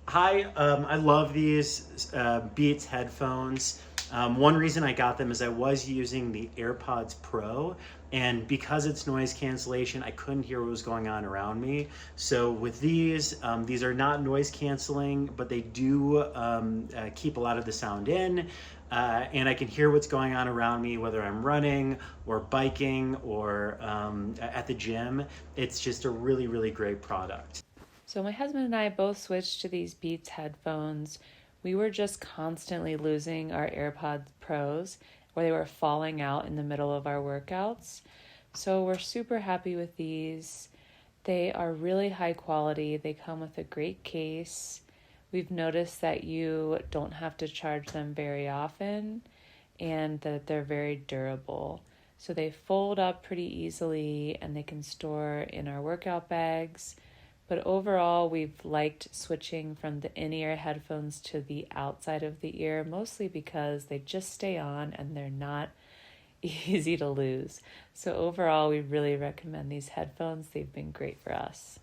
Hi, I love these Beats headphones. One reason I got them is I was using the AirPods Pro, and because it's noise cancellation, I couldn't hear what was going on around me. So with these are not noise canceling, but they do keep a lot of the sound in, and I can hear what's going on around me, whether I'm running or biking or at the gym. It's just a really, really great product. So, my husband and I both switched to these Beats headphones. We were just constantly losing our AirPods Pros, where they were falling out in the middle of our workouts. So, we're super happy with these. They are really high quality, they come with a great case. We've noticed that you don't have to charge them very often and that they're very durable. So they fold up pretty easily and they can store in our workout bags. But overall, we've liked switching from the in ear headphones to the outside of the ear, mostly because they just stay on and they're not easy to lose. So overall, we really recommend these headphones. They've been great for us.